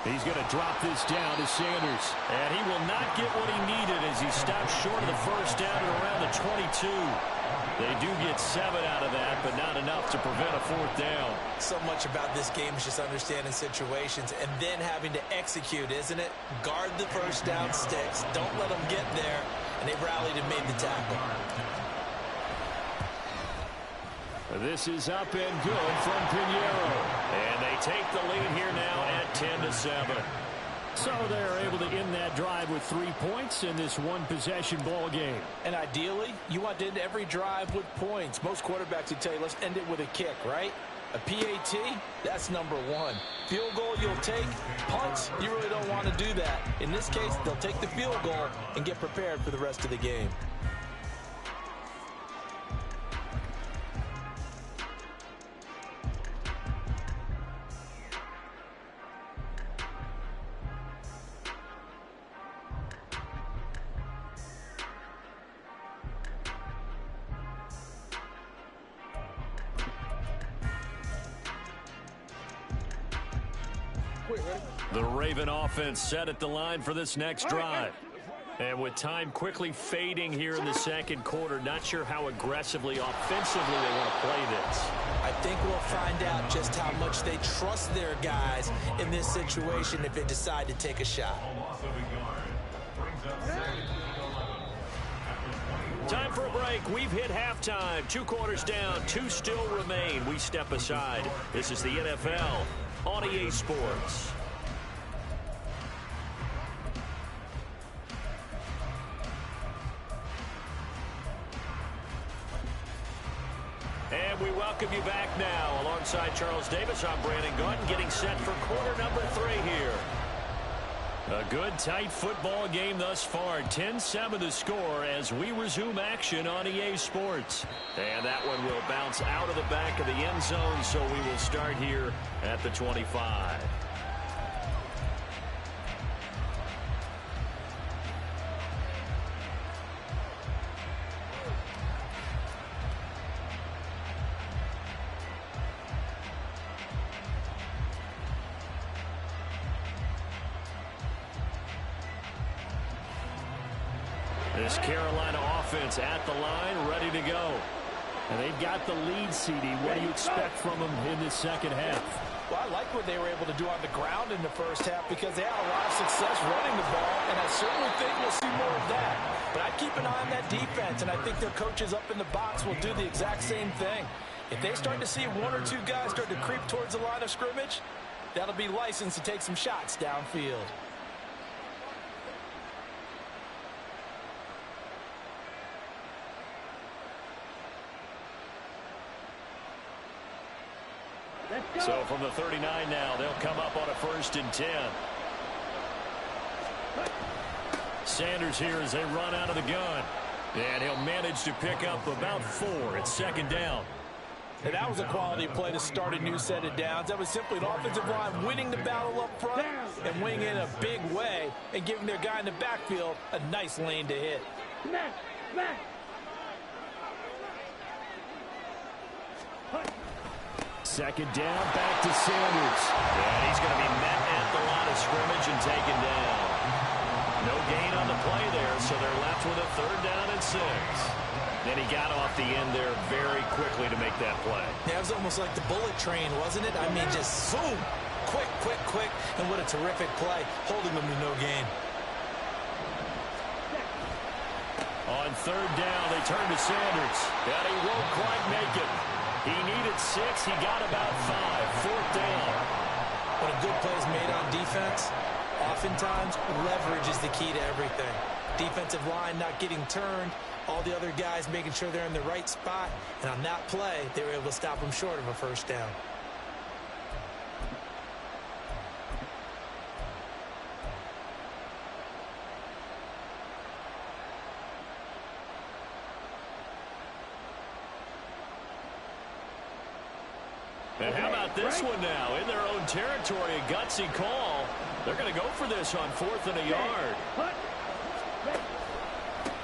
He's going to drop this down to Sanders. And he will not get what he needed as he stops short of the first down at around the 22. They do get 7 out of that, but not enough to prevent a fourth down. So much about this game is just understanding situations and then having to execute, isn't it? Guard the first down sticks. Don't let them get there. And they rallied and made the tackle. This is up and good from Pinheiro. And they take the lead here now at 10-7. So they're able to end that drive with 3 points in this one-possession ball game. And ideally, you want to end every drive with points. Most quarterbacks would tell you, let's end it with a kick, right? A PAT, that's number 1. Field goal you'll take. Punts, you really don't want to do that. In this case, they'll take the field goal and get prepared for the rest of the game. The Raven offense set at the line for this next drive. And with time quickly fading here in the second quarter, not sure how aggressively, offensively they want to play this. I think we'll find out just how much they trust their guys in this situation if they decide to take a shot. Time for a break. We've hit halftime. 2 quarters down, 2 still remain. We step aside. This is the NFL on EA Sports. And we welcome you back now. Alongside Charles Davis, I'm Brandon Gauton, getting set for quarter number 3 here. A good, tight football game thus far. 10-7 the score as we resume action on EA Sports. And that one will bounce out of the back of the end zone, so we will start here at the 25. This Carolina offense at the line, ready to go. And they've got the lead, CD. What do you expect from them in this second half? Well, I like what they were able to do on the ground in the first half because they had a lot of success running the ball, and I certainly think we'll see more of that. But I'd keep an eye on that defense, and I think their coaches up in the box will do the exact same thing. If they start to see 1 or 2 guys start to creep towards the line of scrimmage, that'll be licensed to take some shots downfield. So from the 39 now, they'll come up on a 1st and 10. Sanders here as they run out of the gun. And he'll manage to pick up about 4. It's 2nd down. And that was a quality play to start a new set of downs. That was simply an offensive line winning the battle up front and winning in a big way and giving their guy in the backfield a nice lane to hit. Second down, back to Sanders. And he's going to be met at the line of scrimmage and taken down. No gain on the play there, so they're left with a 3rd down and 6. Then he got off the end there very quickly to make that play. Yeah, it was almost like the bullet train, wasn't it? I mean, just zoom, quick, quick, quick, and what a terrific play, holding them to no gain. On 3rd down, they turn to Sanders, and he won't quite make it. He needed 6. He got about 5. 4th down. When a good play is made on defense, oftentimes leverage is the key to everything. Defensive line not getting turned, all the other guys making sure they're in the right spot, and on that play, they were able to stop them short of a 1st down. And how about this one now? In their own territory, a gutsy call. They're going to go for this on 4th and a yard.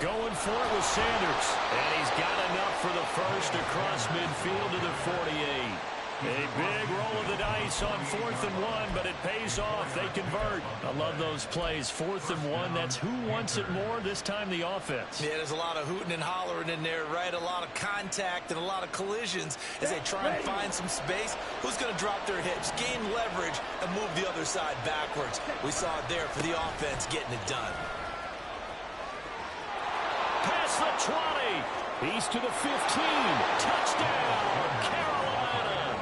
Going for it with Sanders. And he's got enough for the 1st across midfield to the 48. A big roll of the dice on 4th and 1, but it pays off. They convert. I love those plays. 4th and 1, that's who wants it more, this time the offense. Yeah, there's a lot of hooting and hollering in there, right? A lot of contact and a lot of collisions as they try and find some space. Who's going to drop their hips, gain leverage, and move the other side backwards? We saw it there for the offense getting it done. Past the 20. He's to the 15. Touchdown, Carolina.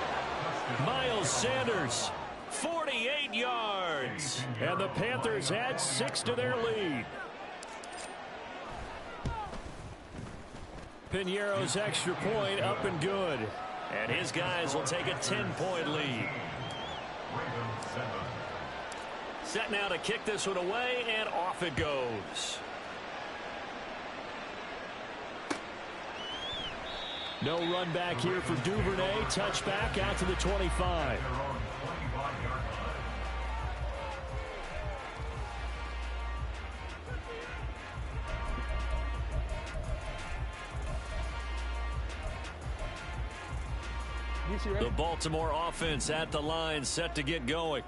Miles Sanders, 48 yards. And the Panthers add 6 to their lead. Piñeiro's extra point up and good. And his guys will take a 10-point lead. Set now to kick this one away, and off it goes. No run back here for Duvernay. Touchback out to the 25. The Baltimore offense at the line, set to get going.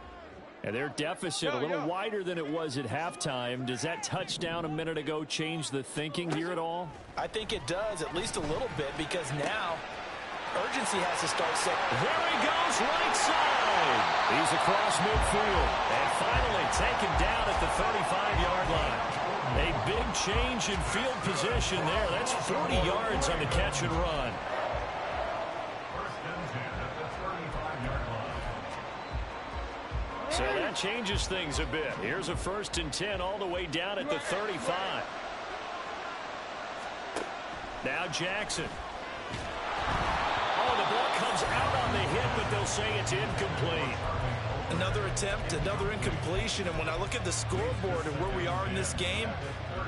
And their deficit a little wider than it was at halftime. Does that touchdown a minute ago change the thinking here at all? I think it does, at least a little bit, because now urgency has to start setting. There he goes, right side. He's across midfield. And finally taken down at the 35-yard line. A big change in field position there. That's 40 yards on the catch and run. So that changes things a bit. Here's a 1st and 10 all the way down at the 35. Now Jackson. Oh, the ball comes out on the hit, but they'll say it's incomplete. Another attempt, another incompletion, and when I look at the scoreboard and where we are in this game,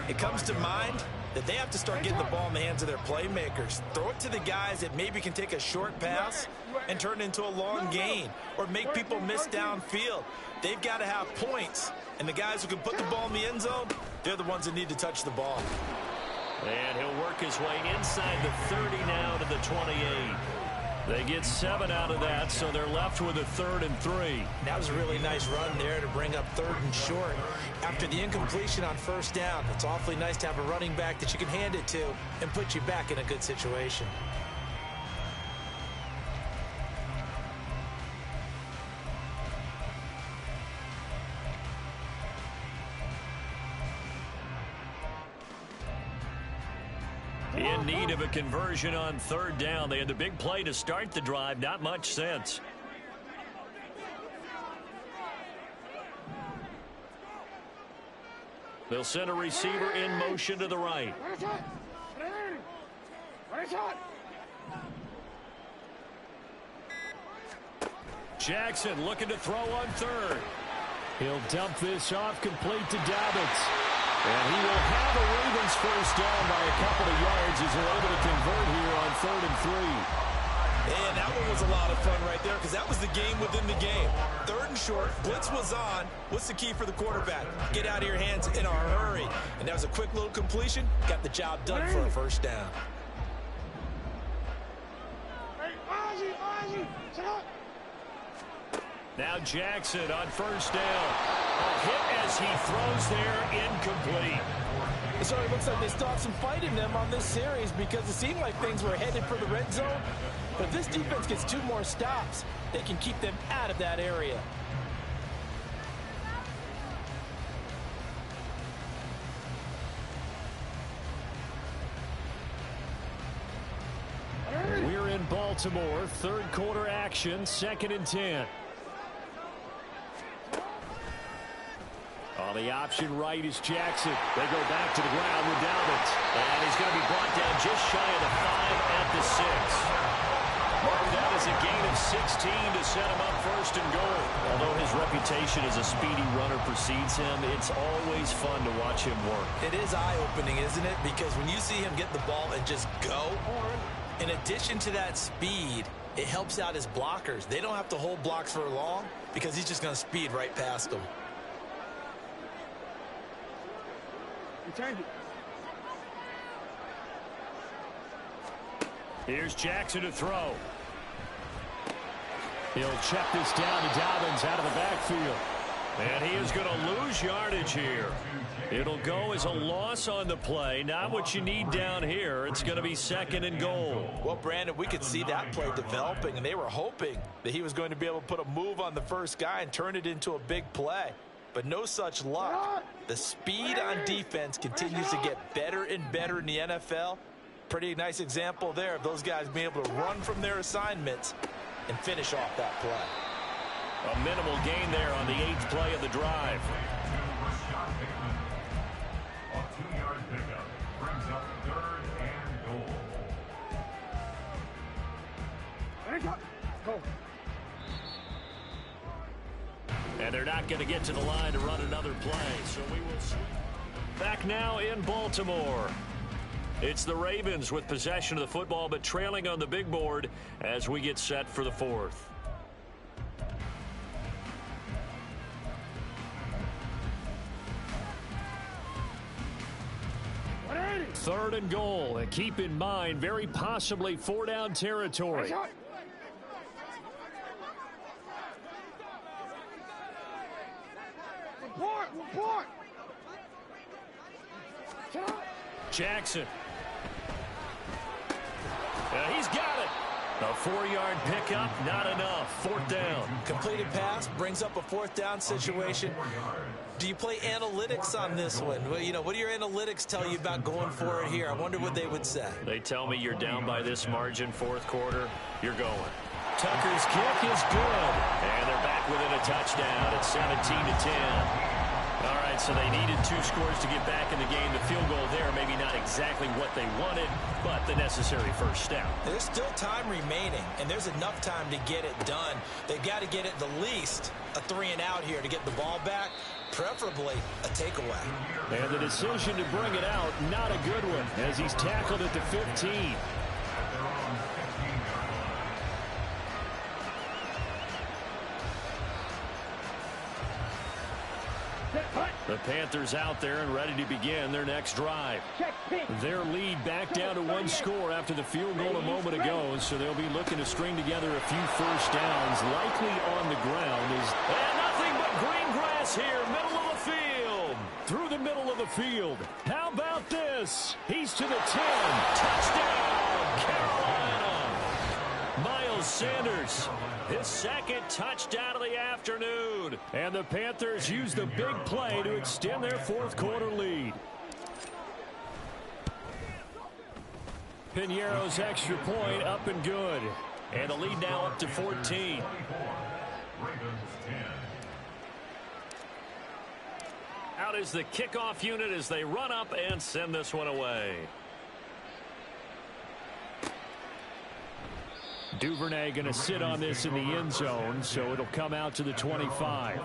it comes to mind that they have to start getting the ball in the hands of their playmakers. Throw it to the guys that maybe can take a short pass and turn it into a long gain or make people miss downfield. They've got to have points, and the guys who can put the ball in the end zone, they're the ones that need to touch the ball. And he'll work his way inside the 30 now to the 28. They get 7 out of that, so they're left with a 3rd and 3. That was a really nice run there to bring up 3rd and short. After the incompletion on 1st down, it's awfully nice to have a running back that you can hand it to and put you back in a good situation. In need of a conversion on 3rd down. They had the big play to start the drive. Not much sense. They'll send a receiver in motion to the right. Jackson looking to throw on 3rd. He'll dump this off complete to Dobbins. And he will have a Ravens 1st down by a couple of yards as they're able to convert here on 3rd and 3. And that one was a lot of fun right there because that was the game within the game. 3rd and short, blitz was on. What's the key for the quarterback? Get out of your hands in a hurry. And that was a quick little completion. Got the job done for a 1st down. Now Jackson on 1st down. A hit as he throws there, incomplete. So it looks like they still have some fight in them on this series because it seemed like things were headed for the red zone. But if this defense gets 2 more stops, they can keep them out of that area. We're in Baltimore. 3rd quarter action. 2nd and 10. On the option right is Jackson. They go back to the ground with Dobbins. And he's going to be brought down just shy of the 5 at the 6. Mark that as a gain of 16 to set him up 1st and goal. Although his reputation as a speedy runner precedes him, it's always fun to watch him work. It is eye-opening, isn't it? Because when you see him get the ball and just go, in addition to that speed, it helps out his blockers. They don't have to hold blocks for long because he's just going to speed right past them. Here's Jackson to throw. He'll check this down to Dobbins out of the backfield. And he is going to lose yardage here. It'll go as a loss on the play. Not what you need down here. It's going to be 2nd and goal. Well, Brandon, we could see that play developing, and they were hoping that he was going to be able to put a move on the first guy and turn it into a big play. But no such luck. The speed on defense continues to get better and better in the NFL. Pretty nice example there of those guys being able to run from their assignments and finish off that play. A minimal gain there on the 8th play of the drive. A 2-yard pickup brings up 3rd and goal. Go. And they're not going to get to the line to run another play, so we will see. Back now in Baltimore. It's the Ravens with possession of the football, but trailing on the big board as we get set for the 4th. 3rd and goal. And keep in mind, very possibly 4-down territory. Report. Jackson. He's got it. A 4-yard pickup, not enough. 4th down. Completed pass brings up a 4th down situation. Do you play analytics on this one? Well, you know, what do your analytics tell you about going for it here? I wonder what they would say. They tell me you're down by this margin, 4th quarter. You're going. Tucker's kick is good. And they're back within a touchdown. It's 17-10. All right, so they needed 2 scores to get back in the game. The field goal there, maybe not exactly what they wanted, but the necessary first step. There's still time remaining, and there's enough time to get it done. They've got to get at the least a 3-and-out here to get the ball back, preferably a takeaway. And the decision to bring it out, not a good one, as he's tackled at the 15. The Panthers out there and ready to begin their next drive. Their lead back down to 1 score after the field goal a moment ago, so they'll be looking to string together a few first downs, likely on the ground. And nothing but green grass here, middle of the field. Through the middle of the field. How about this? He's to the 10. Touchdown, Carolina. Miles Sanders, his 2nd touchdown of the afternoon. And the Panthers use the big play to extend their 4th quarter lead. Piñeiro's extra point up and good. And the lead now up to 14. Out is the kickoff unit as they run up and send this one away. Duvernay going to sit on this in the end zone, so it'll come out to the 25.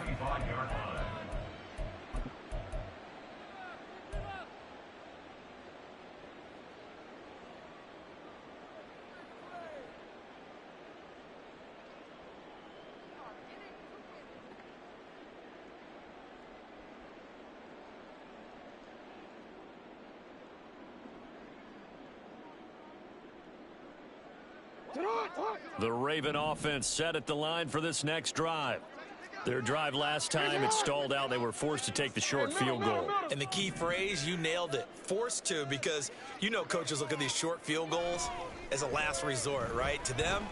The Raven offense set at the line for this next drive. Their drive last time, it stalled out. They were forced to take the short field goal. And the key phrase, you nailed it, forced to, because you know coaches look at these short field goals as a last resort, right? To them,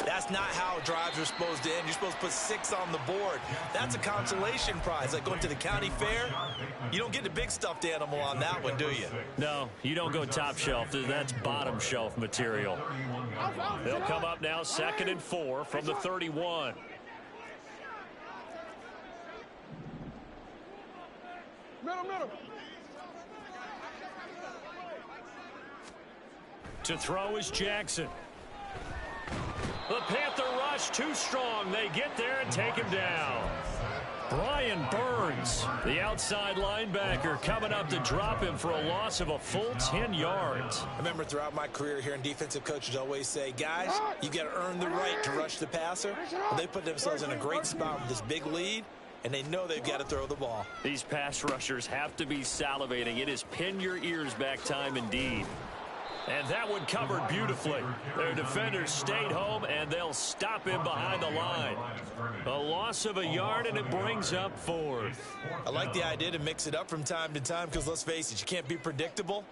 that's not how drives are supposed to end. You're supposed to put 6 on the board. That's a consolation prize. Like going to the county fair, you don't get the big stuffed animal on that one, do you? No, you don't go top shelf. That's bottom shelf material. They'll come up now 2nd and 4 from the 31. Middle. To throw is Jackson. The Panther rush too strong. They get there and take him down. Brian Burns, the outside linebacker, coming up to drop him for a loss of a full 10 yards. I remember throughout my career here in defensive coaches always say, guys, you got to earn the right to rush the passer. Well, they put themselves in a great spot with this big lead, and they know they've got to throw the ball. These pass rushers have to be salivating. It is pin your ears back time indeed. And that one covered beautifully. Their defenders stayed home, and they'll stop him behind the line. A loss of a yard, and it brings up 4th. I like the idea to mix it up from time to time because, let's face it, you can't be predictable.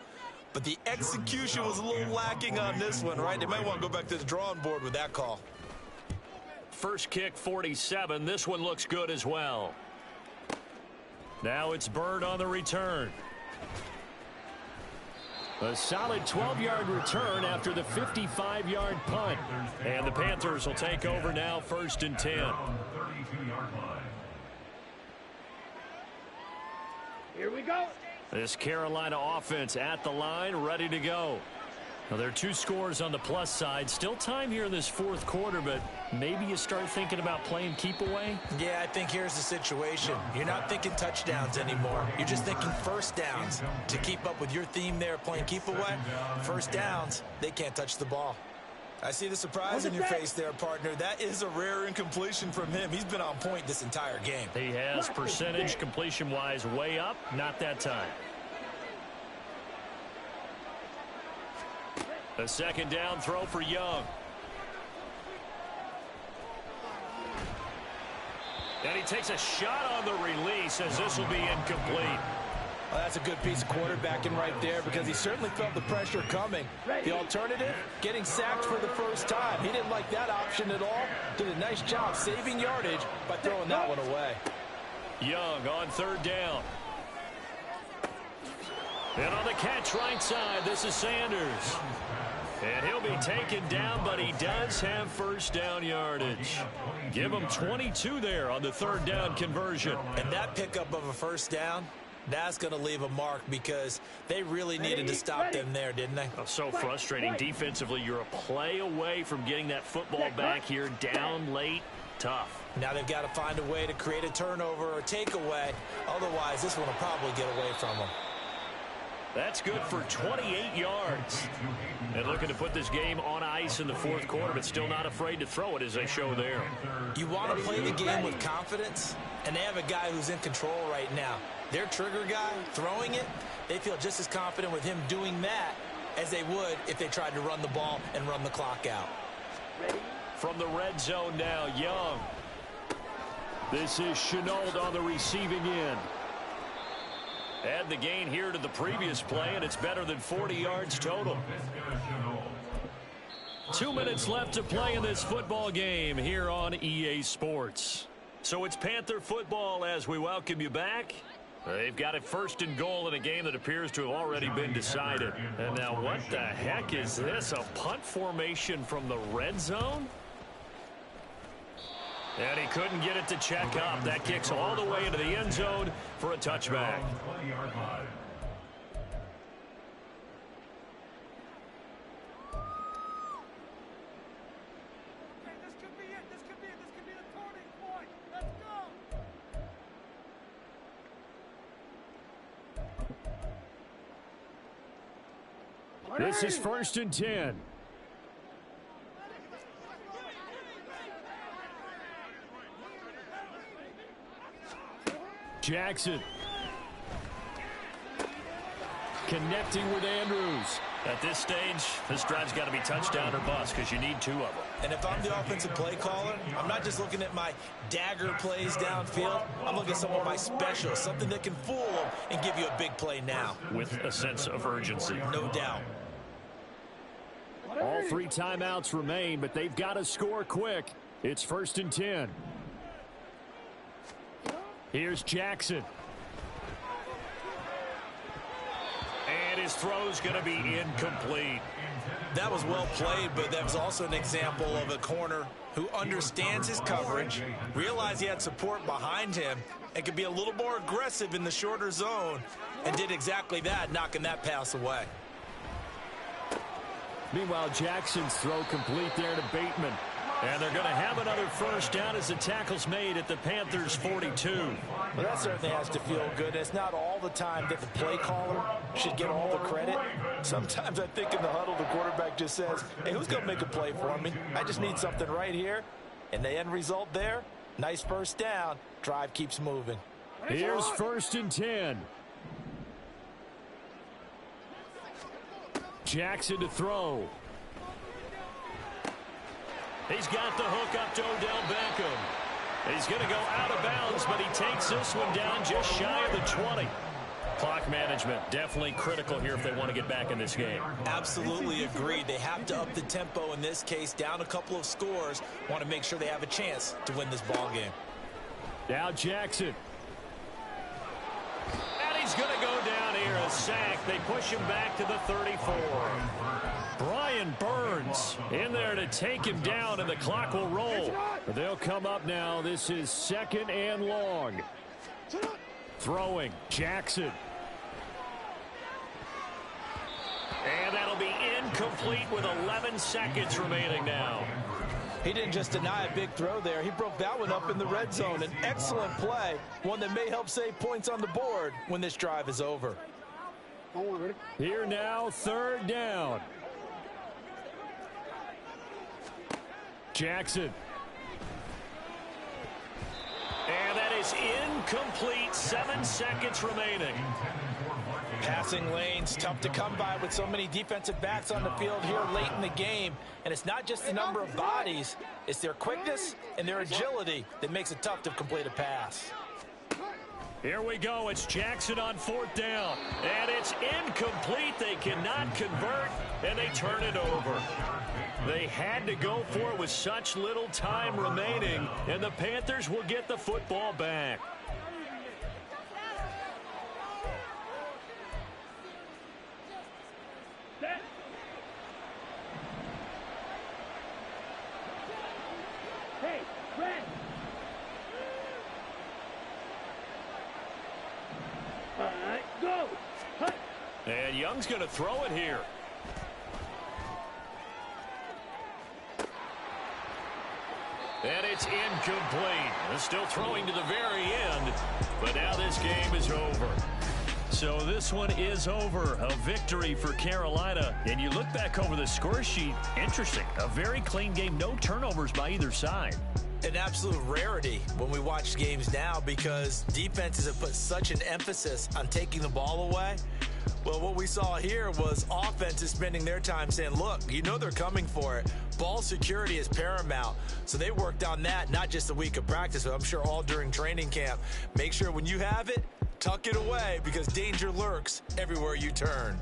But the execution was a little lacking on this one, right? They might want to go back to the drawing board with that call. First kick, 47. This one looks good as well. Now it's Bird on the return. A solid 12-yard return after the 55-yard punt. And the Panthers will take over now, 1st and 10. Here we go. This Carolina offense at the line, ready to go. Now, there are 2 scores on the plus side. Still time here in this 4th quarter, but maybe you start thinking about playing keep away? Yeah, I think here's the situation. You're not thinking touchdowns anymore. You're just thinking first downs. To keep up with your theme there, playing keep away, first downs, they can't touch the ball. I see the surprise in your face there, partner. That is a rare incompletion from him. He's been on point this entire game. He has percentage completion-wise way up, not that time. A 2nd down throw for Young. And he takes a shot on the release as this will be incomplete. Well, that's a good piece of quarterbacking right there because he certainly felt the pressure coming. The alternative, getting sacked for the first time. He didn't like that option at all. Did a nice job saving yardage by throwing that one away. Young on 3rd down. And on the catch right side, this is Sanders. And he'll be taken down, but he does have 1st down yardage. Give him 22 there on the 3rd down conversion. And that pickup of a 1st down, that's going to leave a mark because they really needed to stop them there, didn't they? Oh, so frustrating. Defensively, you're a play away from getting that football back here, down late. Tough. Now they've got to find a way to create a turnover or takeaway. Otherwise, this one will probably get away from them. That's good for 28 yards. And looking to put this game on ice in the 4th quarter, but still not afraid to throw it as they show there. You want to play the game with confidence, and they have a guy who's in control right now. Their trigger guy throwing it, they feel just as confident with him doing that as they would if they tried to run the ball and run the clock out. From the red zone now, Young. This is Chenault on the receiving end. Add the gain here to the previous play, and it's better than 40 yards total. 2 minutes left to play in this football game here on EA Sports. So it's Panther football as we welcome you back. They've got it 1st and goal in a game that appears to have already been decided. And now what the heck is this? A punt formation from the red zone? And he couldn't get it to check up. That kicks all the way into the end zone for a touchback. This is 1st and 10. Jackson. Connecting with Andrews. At this stage, this drive's got to be touchdown or bust because you need 2 of them. And if I'm the offensive play caller, I'm not just looking at my dagger plays downfield. I'm looking at some of my specials, something that can fool them and give you a big play now. With a sense of urgency. No doubt. All 3 timeouts remain, but they've got to score quick. It's 1st and 10. Here's Jackson. And his throw's going to be incomplete. That was well played, but that was also an example of a corner who understands his coverage, realized he had support behind him, and could be a little more aggressive in the shorter zone, and did exactly that, knocking that pass away. Meanwhile, Jackson's throw complete there to Bateman. And they're going to have another 1st down as the tackle's made at the Panthers' 42. Well, that certainly has to feel good. It's not all the time that the play caller should get all the credit. Sometimes I think in the huddle, the quarterback just says, hey, who's going to make a play for me? I just need something right here. And the end result there, nice 1st down. Drive keeps moving. Here's 1st and 10. Jackson to throw. He's got the hook up to Odell Beckham. He's going to go out of bounds, but he takes this one down just shy of the 20. Clock management definitely critical here if they want to get back in this game. Absolutely agreed. They have to up the tempo in this case, down a couple of scores. Want to make sure they have a chance to win this ball game. Now Jackson. And he's going to go down here, a sack. They push him back to the 34. Brian Burns in there to take him down, and the clock will roll. They'll come up now. This is 2nd and long. Throwing, Jackson. And that'll be incomplete with 11 seconds remaining now. He didn't just deny a big throw there. He broke that one up in the red zone. An excellent play, one that may help save points on the board when this drive is over. Here now, 3rd down. Jackson. And that is incomplete. 7 seconds remaining. Passing lanes, tough to come by with so many defensive backs on the field here late in the game. And it's not just the number of bodies, it's their quickness and their agility that makes it tough to complete a pass. Here we go. It's Jackson on 4th down. And it's incomplete. They cannot convert, and they turn it over. They had to go for it with such little time remaining, and the Panthers will get the football back. Hey, Red. All right, go. Hut. And Young's going to throw it here. And it's incomplete. They're still throwing to the very end, but now this game is over. So this one is over. A victory for Carolina. And you look back over the score sheet, interesting. A very clean game, no turnovers by either side. An absolute rarity when we watch games now because defenses have put such an emphasis on taking the ball away. Well, what we saw here was offenses spending their time saying, look, you know they're coming for it. Ball security is paramount. So they worked on that, not just a week of practice, but I'm sure all during training camp. Make sure when you have it, tuck it away because danger lurks everywhere you turn.